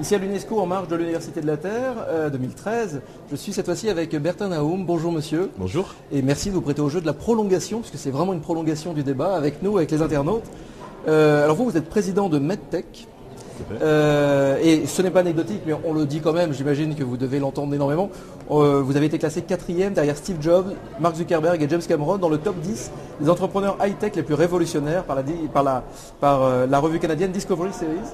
Ici à l'UNESCO en marge de l'Université de la Terre 2013. Je suis cette fois-ci avec Bertin Naoum. Bonjour monsieur. Bonjour. Et merci de vous prêter au jeu de la prolongation, puisque c'est vraiment une prolongation du débat avec nous, avec les internautes. Alors vous êtes président de MedTech. Et ce n'est pas anecdotique, mais on le dit quand même, j'imagine que vous devez l'entendre énormément. Vous avez été classé 4e derrière Steve Jobs, Mark Zuckerberg et James Cameron dans le top 10 des entrepreneurs high-tech les plus révolutionnaires par la revue canadienne Discovery Series.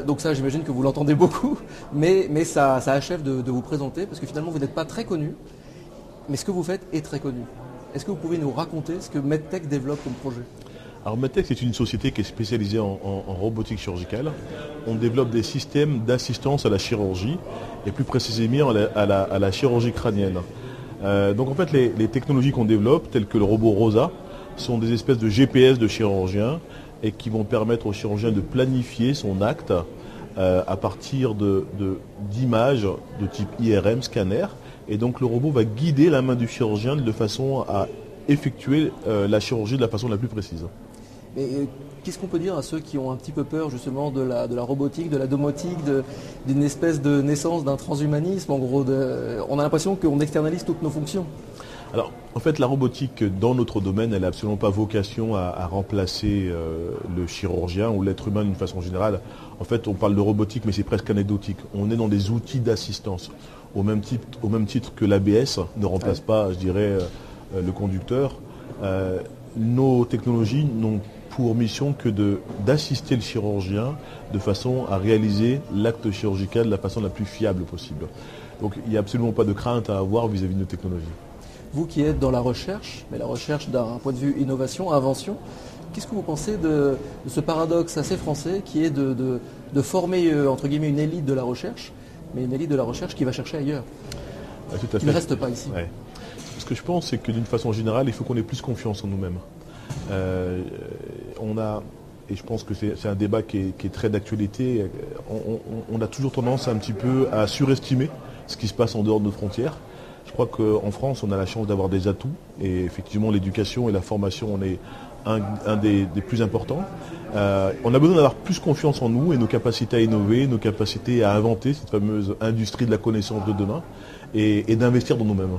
Donc ça, j'imagine que vous l'entendez beaucoup, mais ça achève de vous présenter, parce que finalement, vous n'êtes pas très connu, mais ce que vous faites est très connu. Est-ce que vous pouvez nous raconter ce que MedTech développe comme projet ? Alors MedTech, c'est une société qui est spécialisée en robotique chirurgicale. On développe des systèmes d'assistance à la chirurgie, et plus précisément à la chirurgie crânienne. Donc en fait, les technologies qu'on développe, telles que le robot ROSA, sont des espèces de GPS de chirurgiens, et qui vont permettre au chirurgien de planifier son acte à partir d'images de type IRM, scanner. Et donc le robot va guider la main du chirurgien de façon à effectuer la chirurgie de la façon la plus précise. Et qu'est-ce qu'on peut dire à ceux qui ont un petit peu peur justement de la robotique, de la domotique, d'une espèce de naissance d'un transhumanisme? En gros, on a l'impression qu'on externalise toutes nos fonctions. Alors, en fait, la robotique, dans notre domaine, elle n'a absolument pas vocation à remplacer le chirurgien ou l'être humain d'une façon générale. En fait, on parle de robotique, mais c'est presque anecdotique. On est dans des outils d'assistance. Au même titre que l'ABS ne remplace pas, je dirais, le conducteur. Nos technologies n'ont pour mission que d'assister le chirurgien de façon à réaliser l'acte chirurgical de la façon la plus fiable possible. Donc, il n'y a absolument pas de crainte à avoir vis-à-vis de nos technologies. Vous qui êtes dans la recherche, mais la recherche d'un point de vue innovation, invention, qu'est-ce que vous pensez de ce paradoxe assez français qui est de former, entre guillemets, une élite de la recherche, mais une élite de la recherche qui va chercher ailleurs, qui ne reste pas ici? Ouais. Ce que je pense, c'est que d'une façon générale, il faut qu'on ait plus confiance en nous-mêmes. Et je pense que c'est un débat qui est très d'actualité, on a toujours tendance un petit peu à surestimer ce qui se passe en dehors de nos frontières. Je crois qu'en France, on a la chance d'avoir des atouts, et effectivement l'éducation et la formation en est un des plus importants. On a besoin d'avoir plus confiance en nous et nos capacités à innover, nos capacités à inventer cette fameuse industrie de la connaissance de demain, et d'investir dans nous-mêmes.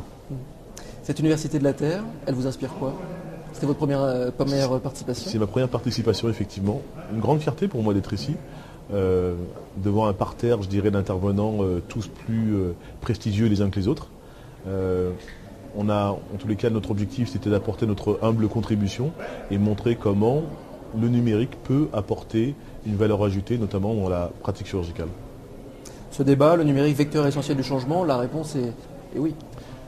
Cette Université de la Terre, elle vous inspire quoi? C'était votre première participation? C'est ma première participation, effectivement. Une grande fierté pour moi d'être ici, devant un parterre, je dirais, d'intervenants tous plus prestigieux les uns que les autres. En tous les cas, notre objectif, c'était d'apporter notre humble contribution et montrer comment le numérique peut apporter une valeur ajoutée, notamment dans la pratique chirurgicale. Ce débat, le numérique vecteur essentiel du changement, la réponse est oui.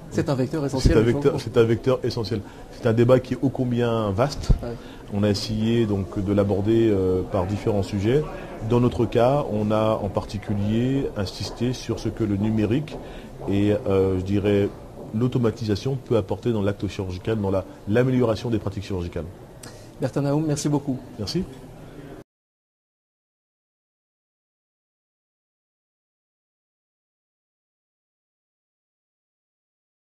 C'est un vecteur essentiel. C'est un vecteur essentiel. C'est un débat qui est ô combien vaste. Ouais. On a essayé donc de l'aborder par différents sujets. Dans notre cas, on a en particulier insisté sur ce que le numérique et je dirais l'automatisation peut apporter dans l'acte chirurgical, dans l'amélioration des pratiques chirurgicales. Bertin Naoum, merci beaucoup. Merci.